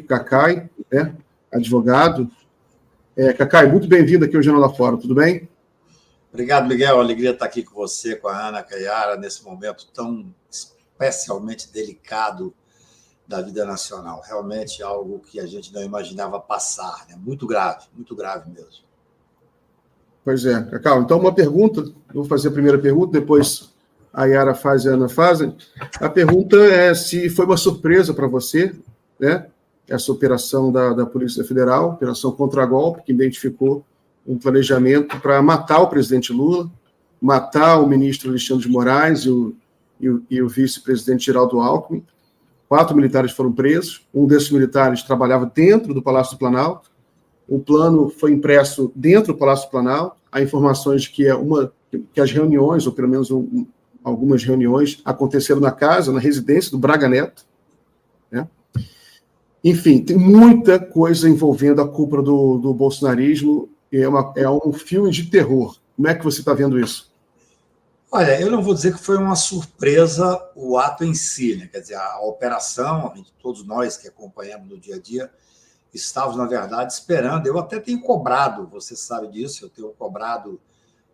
Cacai, né, advogado. Cacai, muito bem-vindo aqui ao Jornal lá Fora, tudo bem? Obrigado, Miguel. Alegria estar aqui com você, com a Ana, com a Yara, nesse momento tão especialmente delicado da vida nacional. Realmente algo que a gente não imaginava passar, né? Muito grave mesmo. Pois é, Cacau. Então, uma pergunta, eu vou fazer a primeira pergunta, depois a Yara faz e a Ana fazem. A pergunta é se foi uma surpresa para você, né? Essa operação da Polícia Federal, operação contra-golpe, que identificou um planejamento para matar o presidente Lula, matar o ministro Alexandre de Moraes e o vice-presidente Geraldo Alckmin. 4 militares foram presos, um desses militares trabalhava dentro do Palácio do Planalto, o plano foi impresso dentro do Palácio do Planalto, há informações de que as reuniões, ou pelo menos algumas reuniões, aconteceram na casa, na residência do Braga Neto, né? Enfim, tem muita coisa envolvendo a cúpula do bolsonarismo, é um filme de terror. Como é que você está vendo isso? Olha, eu não vou dizer que foi uma surpresa o ato em si, né? Quer dizer, a operação, todos nós que acompanhamos no dia a dia, estávamos, na verdade, esperando. Eu até tenho cobrado, você sabe disso, eu tenho cobrado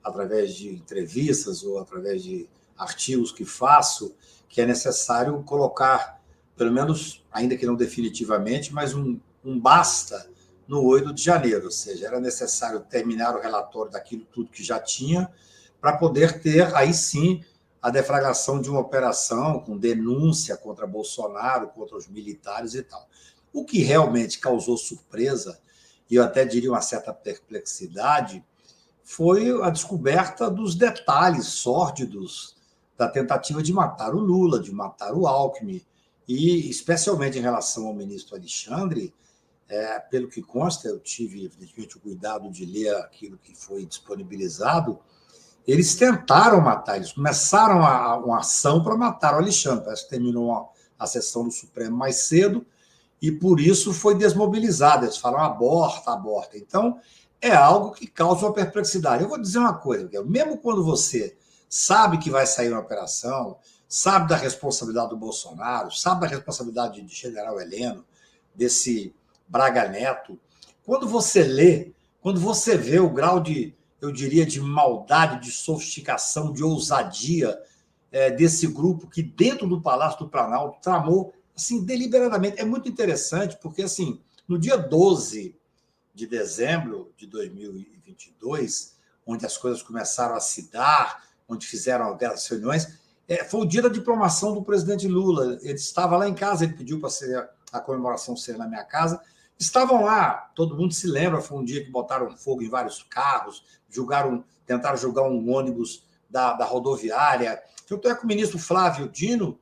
através de entrevistas ou através de artigos que faço, que é necessário colocar, pelo menos, ainda que não definitivamente, mas um basta no 8 de janeiro, ou seja, era necessário terminar o relatório daquilo tudo que já tinha, para poder ter, aí sim, a deflagração de uma operação com denúncia contra Bolsonaro, contra os militares e tal. O que realmente causou surpresa, e eu até diria uma certa perplexidade, foi a descoberta dos detalhes sórdidos da tentativa de matar o Lula, de matar o Alckmin, e especialmente em relação ao ministro Alexandre, pelo que consta, eu tive, evidentemente, o cuidado de ler aquilo que foi disponibilizado. Eles tentaram matar, eles começaram uma ação para matar o Alexandre. Parece que terminou a sessão do Supremo mais cedo e, por isso, foi desmobilizado. Eles falam aborta, aborta. Então, é algo que causa uma perplexidade. Eu vou dizer uma coisa, mesmo quando você sabe que vai sair uma operação, sabe da responsabilidade do Bolsonaro, sabe da responsabilidade de General Heleno, desse Braga Neto, quando você lê, quando você vê o grau de, eu diria, de maldade, de sofisticação, de ousadia desse grupo que dentro do Palácio do Planalto tramou, assim, deliberadamente. É muito interessante, porque, assim, no dia 12 de dezembro de 2022, onde as coisas começaram a se dar, onde fizeram aquelas reuniões, foi o dia da diplomação do presidente Lula. Ele estava lá em casa, ele pediu para ser a comemoração ser na minha casa. Estavam lá, todo mundo se lembra, foi um dia que botaram fogo em vários carros, tentaram jogar um ônibus da rodoviária. Tanto é que o ministro Flávio Dino,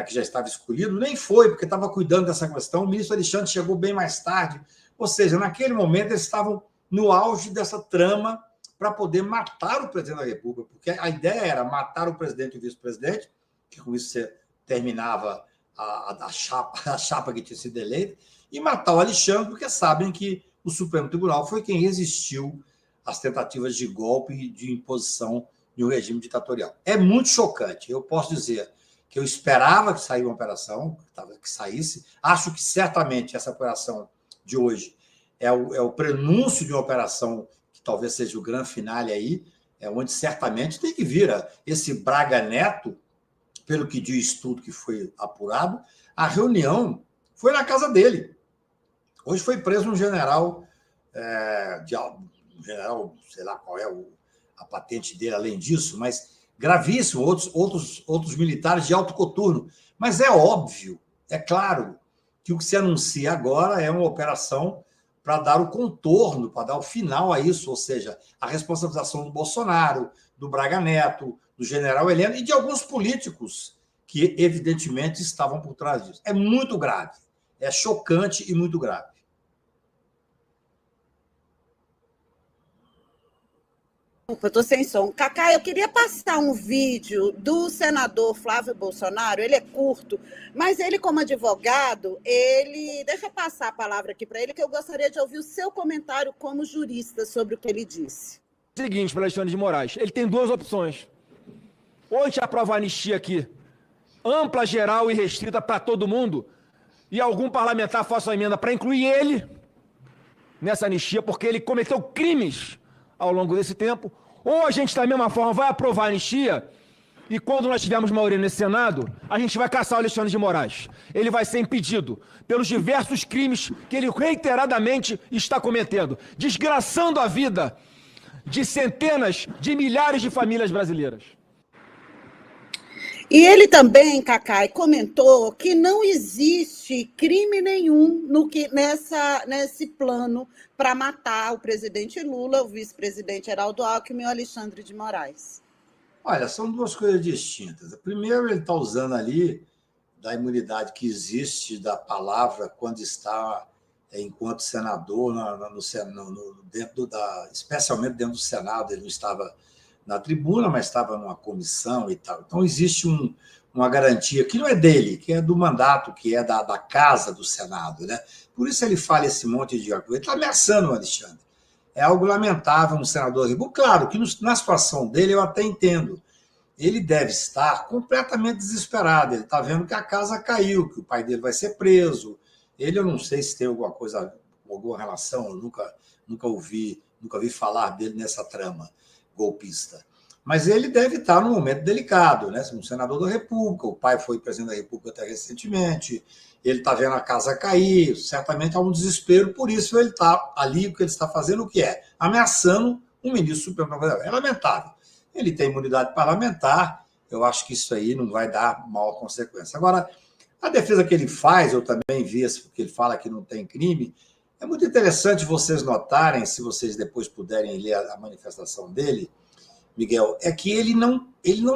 que já estava escolhido, nem foi, porque estava cuidando dessa questão. O ministro Alexandre chegou bem mais tarde. Ou seja, naquele momento eles estavam no auge dessa trama para poder matar o presidente da República, porque a ideia era matar o presidente e o vice-presidente, que com isso você terminava a chapa que tinha sido eleita, e matar o Alexandre, porque sabem que o Supremo Tribunal foi quem resistiu às tentativas de golpe e de imposição de um regime ditatorial. É muito chocante. Eu posso dizer que eu esperava que saísse uma operação, que saísse. Acho que certamente essa operação de hoje é o prenúncio de uma operação que talvez seja o grande finale aí, onde certamente tem que vir esse Braga Neto, pelo que diz tudo que foi apurado, a reunião foi na casa dele. Hoje foi preso um general, sei lá qual é a patente dele, além disso, mas gravíssimo, outros militares de alto coturno. Mas é óbvio, é claro, que o que se anuncia agora é uma operação para dar o contorno, para dar o final a isso, ou seja, a responsabilização do Bolsonaro, do Braga Neto, do general Heleno e de alguns políticos que, evidentemente, estavam por trás disso. É muito grave, é chocante e muito grave. Eu estou sem som. Cacá, eu queria passar um vídeo do senador Flávio Bolsonaro. Ele é curto, mas ele, como advogado, deixa eu passar a palavra aqui para ele, que eu gostaria de ouvir o seu comentário como jurista sobre o que ele disse. Seguinte, para Alexandre de Moraes, ele tem duas opções. Ou a gente aprova a anistia aqui, ampla, geral e restrita para todo mundo, e algum parlamentar faça uma emenda para incluir ele nessa anistia, porque ele cometeu crimes ao longo desse tempo, ou a gente, da mesma forma, vai aprovar a anistia e quando nós tivermos maioria nesse Senado, a gente vai caçar o Alexandre de Moraes. Ele vai ser impedido pelos diversos crimes que ele reiteradamente está cometendo, desgraçando a vida de centenas de milhares de famílias brasileiras. E ele também, Cacai, comentou que não existe crime nenhum nesse plano para matar o presidente Lula, o vice-presidente Geraldo Alckmin e o Alexandre de Moraes. Olha, são duas coisas distintas. Primeiro, ele está usando ali da imunidade que existe da palavra quando está, enquanto senador, especialmente dentro do Senado. Ele não estava na tribuna, mas estava numa comissão e tal. Então, existe uma garantia que não é dele, que é do mandato, que é da Casa do Senado, né? Por isso ele fala esse monte de coisa. Ele está ameaçando o Alexandre. É algo lamentável um senador Ribeiro. Claro que na situação dele eu até entendo. Ele deve estar completamente desesperado. Ele está vendo que a casa caiu, que o pai dele vai ser preso. Ele, eu não sei se tem alguma coisa, alguma relação, eu nunca ouvi falar dele nessa trama golpista. Mas ele deve estar num momento delicado, né? Um senador da República, o pai foi presidente da República até recentemente, ele está vendo a casa cair, certamente há um desespero, por isso ele está ali, o que ele está fazendo, o que é? Ameaçando um ministro supremo. É lamentável. Ele tem imunidade parlamentar, eu acho que isso aí não vai dar maior consequência. Agora, a defesa que ele faz, eu também vi, porque ele fala que não tem crime, é muito interessante vocês notarem, se vocês depois puderem ler a manifestação dele, Miguel, é que ele não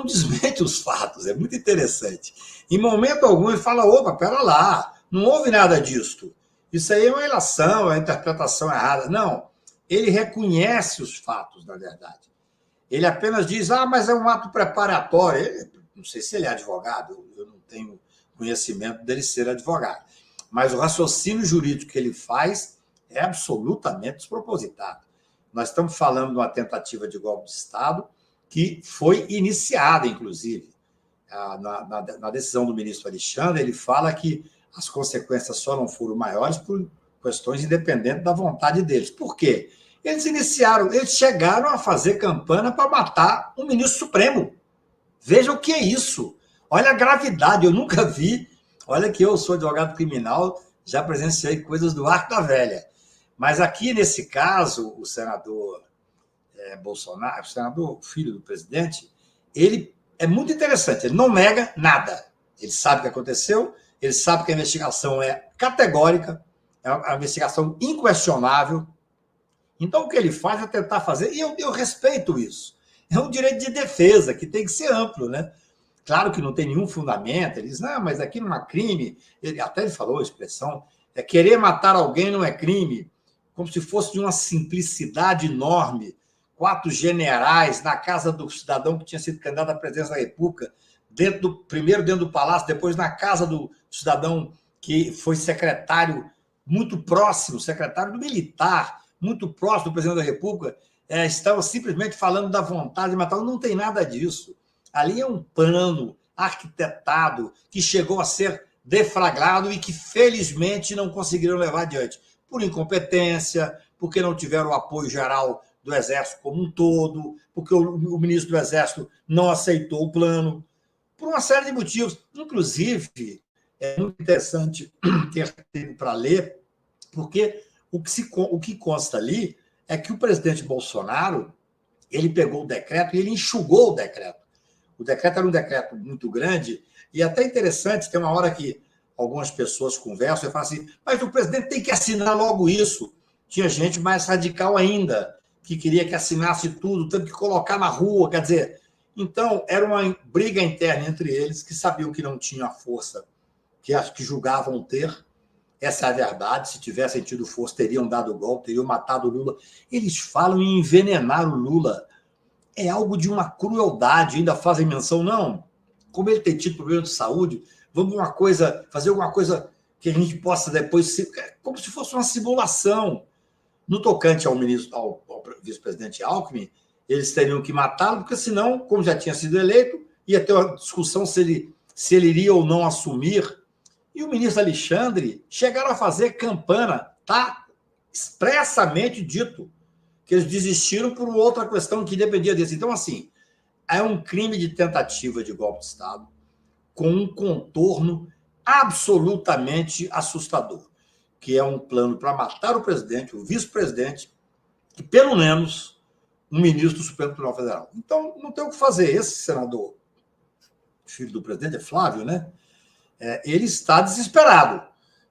desmente os fatos, é muito interessante. Em momento algum ele fala, opa, pera lá, não houve nada disto. Isso aí é uma ilação, é uma interpretação errada. Não, ele reconhece os fatos, na verdade. Ele apenas diz, mas é um ato preparatório. Não sei se ele é advogado, eu não tenho conhecimento dele ser advogado. Mas o raciocínio jurídico que ele faz é absolutamente despropositado. Nós estamos falando de uma tentativa de golpe de Estado que foi iniciada, inclusive. Na decisão do ministro Alexandre, ele fala que as consequências só não foram maiores por questões independentes da vontade deles. Por quê? Eles chegaram a fazer campanha para matar um ministro supremo. Veja o que é isso. Olha a gravidade, eu nunca vi. Olha que eu sou advogado criminal, já presenciei coisas do arco da velha. Mas aqui, nesse caso, o senador Bolsonaro, o senador, filho do presidente, ele é muito interessante, ele não nega nada. Ele sabe o que aconteceu, ele sabe que a investigação é categórica, é uma investigação inquestionável. Então, o que ele faz é tentar fazer, e eu respeito isso. É um direito de defesa, que tem que ser amplo, né? Claro que não tem nenhum fundamento, ele diz, não, mas aqui não há crime. Ele falou a expressão, querer matar alguém não é crime, como se fosse de uma simplicidade enorme. 4 generais na casa do cidadão que tinha sido candidato à presidência da República, primeiro dentro do palácio, depois na casa do cidadão que foi secretário muito próximo, secretário do militar, muito próximo do presidente da República, estavam simplesmente falando da vontade de matar. Não tem nada disso. Ali é um plano arquitetado que chegou a ser deflagrado e que, felizmente, não conseguiram levar adiante. Por incompetência, porque não tiveram o apoio geral do Exército como um todo, porque o ministro do Exército não aceitou o plano, por uma série de motivos. Inclusive, é muito interessante ter tempo para ler, porque o que consta ali é que o presidente Bolsonaro ele pegou o decreto e ele enxugou o decreto. O decreto era um decreto muito grande e até interessante, tem uma hora que algumas pessoas conversam e falam assim, mas o presidente tem que assinar logo isso. Tinha gente mais radical ainda, que queria que assinasse tudo, teve que colocar na rua, quer dizer... Então, era uma briga interna entre eles, que sabiam que não tinham a força que julgavam ter. Essa é a verdade. Se tivessem tido força, teriam dado o golpe, teriam matado o Lula. Eles falam em envenenar o Lula. É algo de uma crueldade. Ainda fazem menção, não. Como ele tem tido problema de saúde, vamos fazer alguma coisa que a gente possa depois... Como se fosse uma simulação. No tocante ao vice-presidente Alckmin, eles teriam que matá-lo, porque senão, como já tinha sido eleito, ia ter uma discussão se ele iria ou não assumir. e o ministro Alexandre chegaram a fazer campana. Está expressamente dito que eles desistiram por outra questão que dependia disso. Então, assim, é um crime de tentativa de golpe de Estado com um contorno absolutamente assustador, que é um plano para matar o presidente, o vice-presidente e, pelo menos, um ministro do Supremo Tribunal Federal. Então, não tem o que fazer. Esse senador, filho do presidente, é Flávio, né? Ele está desesperado.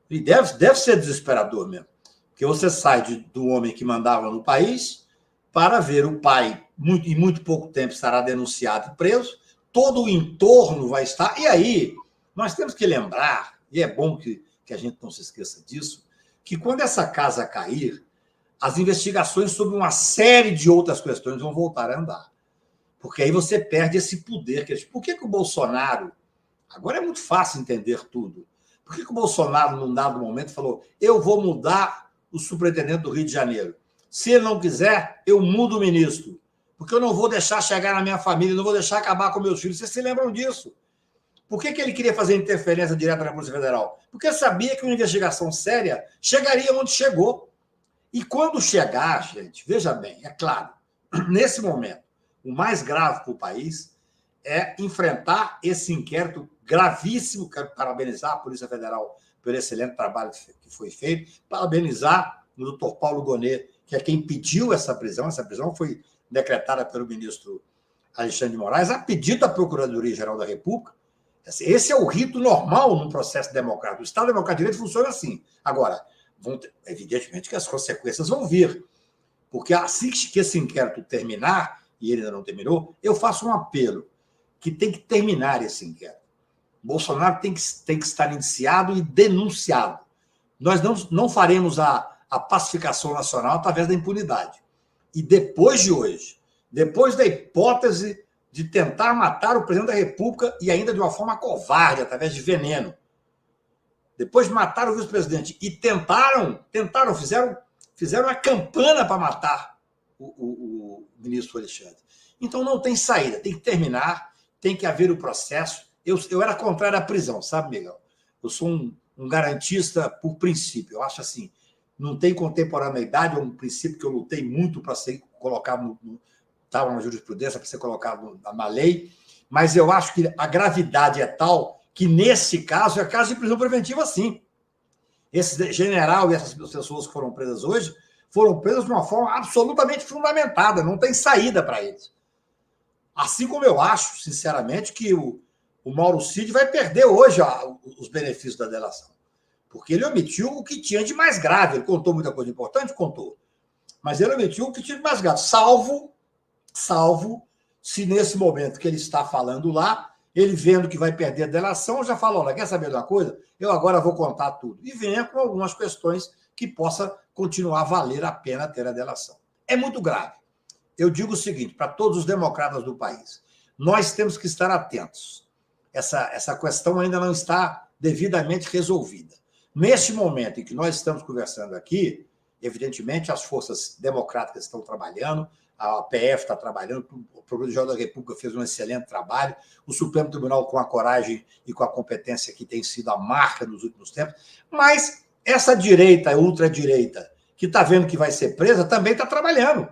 E deve ser desesperador mesmo. Porque você sai do homem que mandava no país para ver o pai, em muito pouco tempo, estará denunciado e preso, todo o entorno vai estar. E aí, nós temos que lembrar, e é bom que a gente não se esqueça disso, que quando essa casa cair, as investigações sobre uma série de outras questões vão voltar a andar. Porque aí você perde esse poder. Por que o Bolsonaro... Agora é muito fácil entender tudo. Por que o Bolsonaro, num dado momento, falou: eu vou mudar o superintendente do Rio de Janeiro? Se ele não quiser, eu mudo o ministro. Porque eu não vou deixar chegar na minha família, não vou deixar acabar com meus filhos. Vocês se lembram disso? Por que ele queria fazer interferência direta na Polícia Federal? Porque sabia que uma investigação séria chegaria onde chegou. E quando chegar, gente, veja bem, é claro, nesse momento, o mais grave para o país é enfrentar esse inquérito gravíssimo. Quero parabenizar a Polícia Federal pelo excelente trabalho que foi feito, parabenizar o doutor Paulo Gonet, que é quem pediu essa prisão. Essa prisão foi decretada pelo ministro Alexandre de Moraes, a pedido da Procuradoria-Geral da República. Esse é o rito normal no processo democrático. O Estado Democrático de Direito funciona assim. Agora, evidentemente que as consequências vão vir, porque assim que esse inquérito terminar, e ele ainda não terminou, eu faço um apelo que tem que terminar esse inquérito. Bolsonaro tem que estar indiciado e denunciado. Nós não faremos a pacificação nacional através da impunidade. E depois de hoje, depois da hipótese de tentar matar o presidente da República e ainda de uma forma covarde, através de veneno, depois de matar o vice-presidente e fizeram uma campana para matar o ministro Alexandre. Então não tem saída, tem que terminar, tem que haver o processo. Eu era contrário à prisão, sabe, Miguel? Eu sou um garantista por princípio. Eu acho assim, não tem contemporaneidade, é um princípio que eu lutei muito para ser colocado estava na jurisprudência, para ser colocado na lei, mas eu acho que a gravidade é tal que, nesse caso, é caso de prisão preventiva, sim. Esse general e essas pessoas que foram presas hoje foram presas de uma forma absolutamente fundamentada, não tem saída para eles. Assim como eu acho, sinceramente, que o Mauro Cid vai perder hoje os benefícios da delação, porque ele omitiu o que tinha de mais grave. Ele contou muita coisa importante? Contou. Mas ele omitiu o que tinha de mais grave, salvo se nesse momento que ele está falando lá, ele vendo que vai perder a delação, já fala: olha, quer saber de uma coisa? Eu agora vou contar tudo. E venha com algumas questões que possa continuar a valer a pena ter a delação. É muito grave. Eu digo o seguinte, para todos os democratas do país, nós temos que estar atentos. Essa questão ainda não está devidamente resolvida. Neste momento em que nós estamos conversando aqui, evidentemente as forças democráticas estão trabalhando, a PF está trabalhando, o Procurador-Geral da República fez um excelente trabalho, o Supremo Tribunal, com a coragem e com a competência que tem sido a marca nos últimos tempos, mas essa direita, a ultradireita, que está vendo que vai ser presa, também está trabalhando.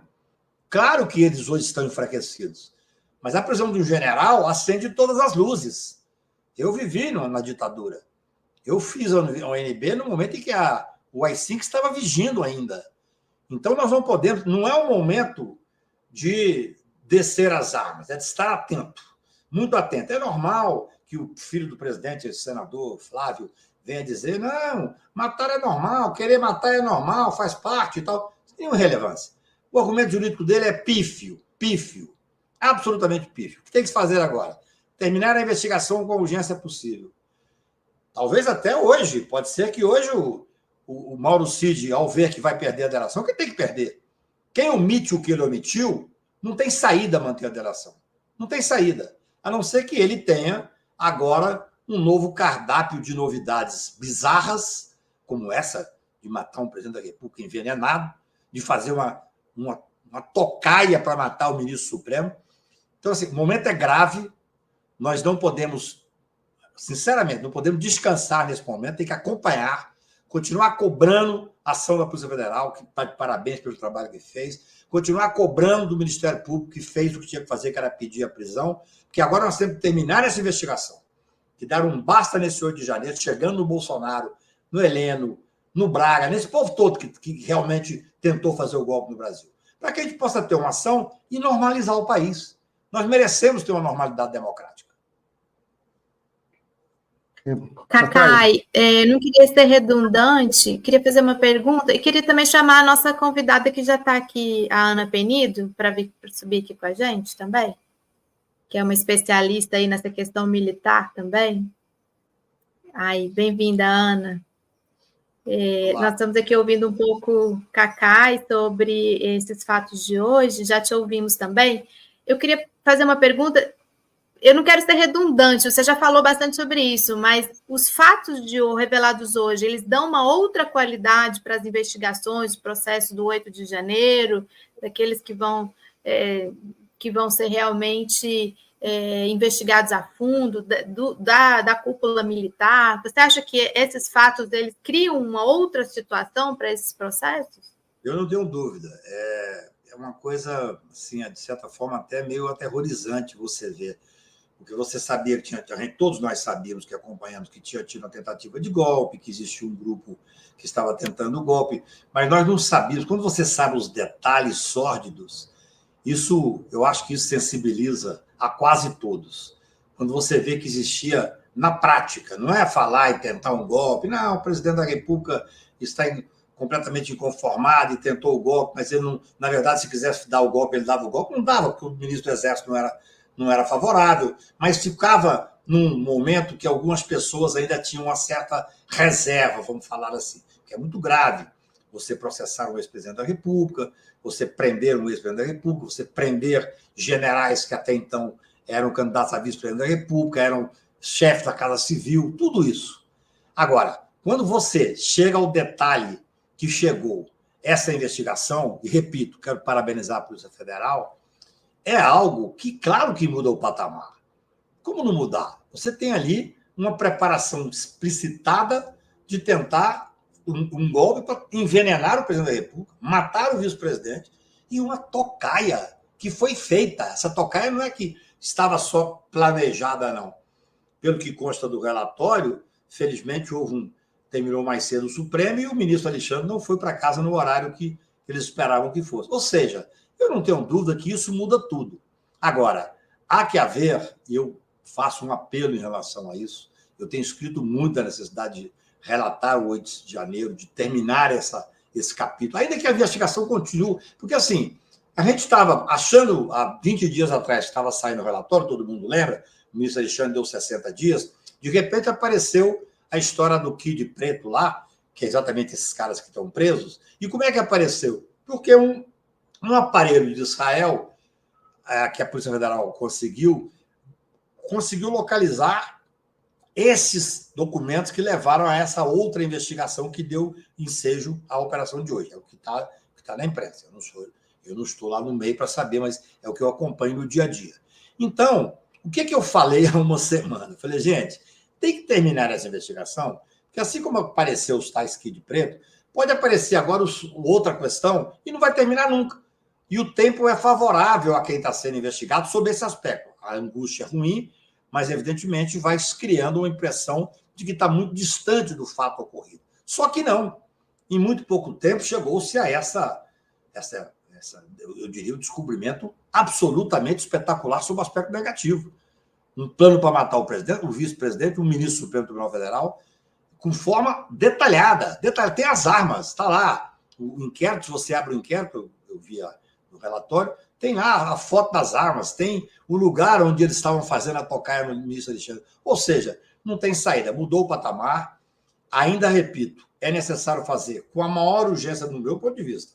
Claro que eles hoje estão enfraquecidos, mas a prisão de um general acende todas as luzes. Eu vivi na ditadura. Eu fiz a ONB no momento em que o AI-5 estava vigindo ainda. Então, nós não podemos... Não é o momento de descer as armas, é de estar atento, muito atento. É normal que o filho do presidente, o senador Flávio, venha dizer: não, matar é normal, querer matar é normal, faz parte e tal. Sem nenhuma relevância. O argumento jurídico dele é pífio, absolutamente pífio. O que tem que se fazer agora? Terminar a investigação com a urgência possível. Talvez até hoje, pode ser que hoje o Mauro Cid, ao ver que vai perder a delação, que tem que perder. Quem omite o que ele omitiu, não tem saída a manter a delação. Não tem saída. A não ser que ele tenha agora um novo cardápio de novidades bizarras, como essa de matar um presidente da República envenenado, de fazer uma tocaia para matar o ministro Supremo. Então, assim, o momento é grave, nós não podemos sinceramente, não podemos descansar nesse momento, tem que acompanhar, continuar cobrando a ação da Polícia Federal, que está de parabéns pelo trabalho que fez, continuar cobrando do Ministério Público, que fez o que tinha que fazer, que era pedir a prisão, porque agora nós temos que terminar essa investigação, que dar um basta nesse 8 de janeiro, chegando no Bolsonaro, no Heleno, no Braga, nesse povo todo que realmente tentou fazer o golpe no Brasil, para que a gente possa ter uma ação e normalizar o país. Nós merecemos ter uma normalidade democrática. Cacai, não queria ser redundante, queria fazer uma pergunta e queria também chamar a nossa convidada que já está aqui, a Ana Penido, para subir aqui com a gente também, que é uma especialista aí nessa questão militar também. Ai, bem-vinda, Ana. Nós estamos aqui ouvindo um pouco Cacai sobre esses fatos de hoje, já te ouvimos também. Eu queria fazer uma pergunta, eu não quero ser redundante, você já falou bastante sobre isso, mas os fatos revelados hoje, eles dão uma outra qualidade para as investigações, o processo do 8 de janeiro, daqueles que vão ser realmente investigados a fundo, da cúpula militar. Você acha que esses fatos eles criam uma outra situação para esses processos? Eu não tenho dúvida. É uma coisa, assim, de certa forma, até meio aterrorizante você ver. Porque você sabia que todos nós sabíamos que acompanhamos que tinha tido uma tentativa de golpe, que existia um grupo que estava tentando o golpe, mas nós não sabíamos. Quando você sabe os detalhes sórdidos, eu acho que isso sensibiliza a quase todos. Quando você vê que existia na prática, não é falar e tentar um golpe, não, o presidente da República está completamente inconformado e tentou o golpe, mas ele não, na verdade, se quisesse dar o golpe, ele dava o golpe, não dava, porque o ministro do Exército não era favorável, mas ficava num momento que algumas pessoas ainda tinham uma certa reserva, vamos falar assim, que é muito grave. Você processar um ex-presidente da República, você prender um ex-presidente da República, você prender generais que até então eram candidatos a vice-presidente da República, eram chefes da Casa Civil, tudo isso. Agora, quando você chega ao detalhe que chegou essa investigação, e repito, quero parabenizar a Polícia Federal, é algo que, claro que muda o patamar. Como não mudar? Você tem ali uma preparação explicitada de tentar um golpe para envenenar o presidente da República, matar o vice-presidente, e uma tocaia que foi feita. Essa tocaia não é que estava só planejada, não. Pelo que consta do relatório, felizmente terminou mais cedo o Supremo e o ministro Alexandre não foi para casa no horário que eles esperavam que fosse. Ou seja, eu não tenho dúvida que isso muda tudo. Agora, há que haver, e eu faço um apelo em relação a isso, eu tenho escrito muito a necessidade de relatar o 8 de janeiro, de terminar esse capítulo, ainda que a investigação continue, porque assim, a gente estava achando, há 20 dias atrás, que estava saindo o relatório, todo mundo lembra, o ministro Alexandre deu 60 dias, de repente apareceu a história do Kid Preto lá, que é exatamente esses caras que estão presos, e como é que apareceu? Porque um aparelho de Israel, que a Polícia Federal conseguiu localizar esses documentos que levaram a essa outra investigação que deu ensejo à operação de hoje. É o que tá na imprensa. Eu não estou lá no meio para saber, mas é o que eu acompanho no dia a dia. Então, o que eu falei há uma semana? Eu falei, gente, tem que terminar essa investigação, porque assim como apareceu os tais Kid Preto, pode aparecer agora outra questão e não vai terminar nunca. E o tempo é favorável a quem está sendo investigado sobre esse aspecto. A angústia é ruim, mas, evidentemente, vai criando uma impressão de que está muito distante do fato ocorrido. Só que não. Em muito pouco tempo, chegou-se a eu diria, um descobrimento absolutamente espetacular sobre o aspecto negativo. Um plano para matar o presidente, o vice-presidente, o ministro do Supremo Tribunal Federal, com forma detalhada. Tem as armas, está lá. O inquérito, se você abre o inquérito, eu vi no relatório, tem lá a foto das armas, tem o lugar onde eles estavam fazendo a tocaia no ministro Alexandre. Ou seja, não tem saída, mudou o patamar. Ainda repito, é necessário fazer, com a maior urgência do meu ponto de vista,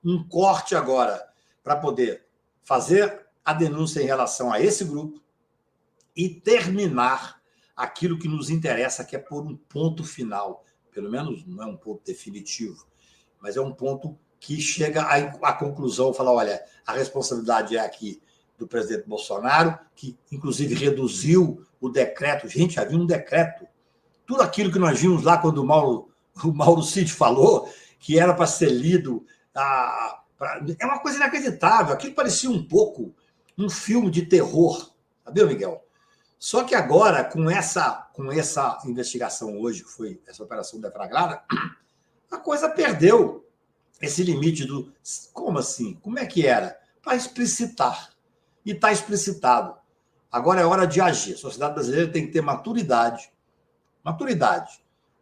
um corte agora para poder fazer a denúncia em relação a esse grupo e terminar aquilo que nos interessa, que é pôr um ponto final. Pelo menos não é um ponto definitivo, mas é um ponto que chega à conclusão, falar, olha, a responsabilidade é aqui do presidente Bolsonaro, que, inclusive, reduziu o decreto. Gente, havia um decreto. Tudo aquilo que nós vimos lá quando o Mauro Cid falou, que era para ser lido... É uma coisa inacreditável. Aquilo parecia um pouco um filme de terror. Sabia, Miguel? Só que agora, com essa investigação hoje, que foi essa operação deflagrada, a coisa perdeu esse limite do... Como assim? Como é que era? Para explicitar. E está explicitado. Agora é hora de agir. A sociedade brasileira tem que ter maturidade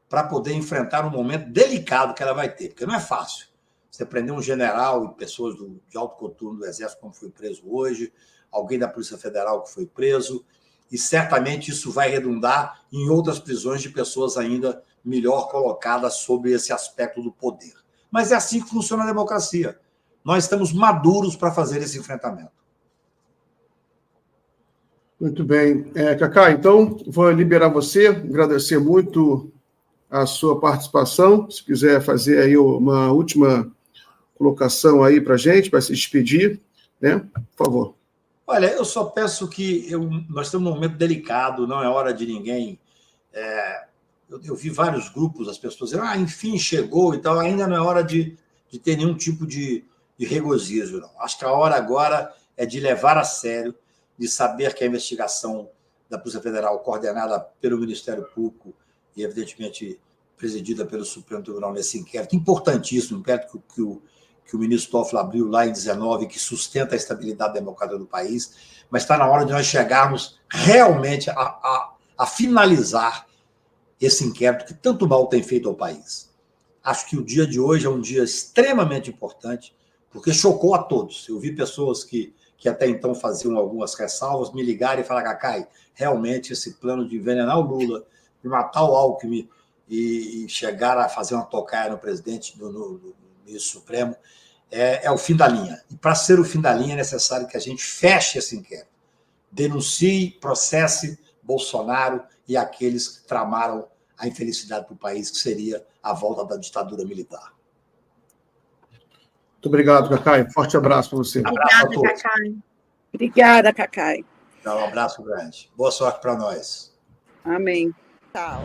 para poder enfrentar um momento delicado que ela vai ter, porque não é fácil. Você prender um general e pessoas de alto coturno do Exército, como foi preso hoje, alguém da Polícia Federal que foi preso, e certamente isso vai redundar em outras prisões de pessoas ainda melhor colocadas sob esse aspecto do poder. Mas é assim que funciona a democracia. Nós estamos maduros para fazer esse enfrentamento. Muito bem. Cacá, então, vou liberar você, agradecer muito a sua participação. Se quiser fazer aí uma última colocação aí para a gente, para se despedir, né? Por favor. Olha, eu só peço que nós estamos num momento delicado, não é hora de ninguém... Eu vi vários grupos, as pessoas dizendo, enfim, chegou e tal, ainda não é hora de ter nenhum tipo de regozijo, não. Acho que a hora agora é de levar a sério, de saber que a investigação da Polícia Federal, coordenada pelo Ministério Público e, evidentemente, presidida pelo Supremo Tribunal nesse inquérito, importantíssimo, inquérito que o ministro Toffoli abriu lá em 19, que sustenta a estabilidade democrática do país, mas está na hora de nós chegarmos realmente a finalizar esse inquérito que tanto mal tem feito ao país. Acho que o dia de hoje é um dia extremamente importante, porque chocou a todos. Eu vi pessoas que até então faziam algumas ressalvas, me ligaram e falaram, Cacai, realmente esse plano de envenenar o Lula, de matar o Alckmin e chegar a fazer uma tocaia no presidente, no ministro Supremo, é o fim da linha. E para ser o fim da linha é necessário que a gente feche esse inquérito. Denuncie, processe Bolsonaro e aqueles que tramaram a infelicidade para o país, que seria a volta da ditadura militar. Muito obrigado, Cacai. Forte abraço para você. Obrigada, Cacai. Obrigada, Cacai. Um abraço grande. Boa sorte para nós. Amém. Tchau.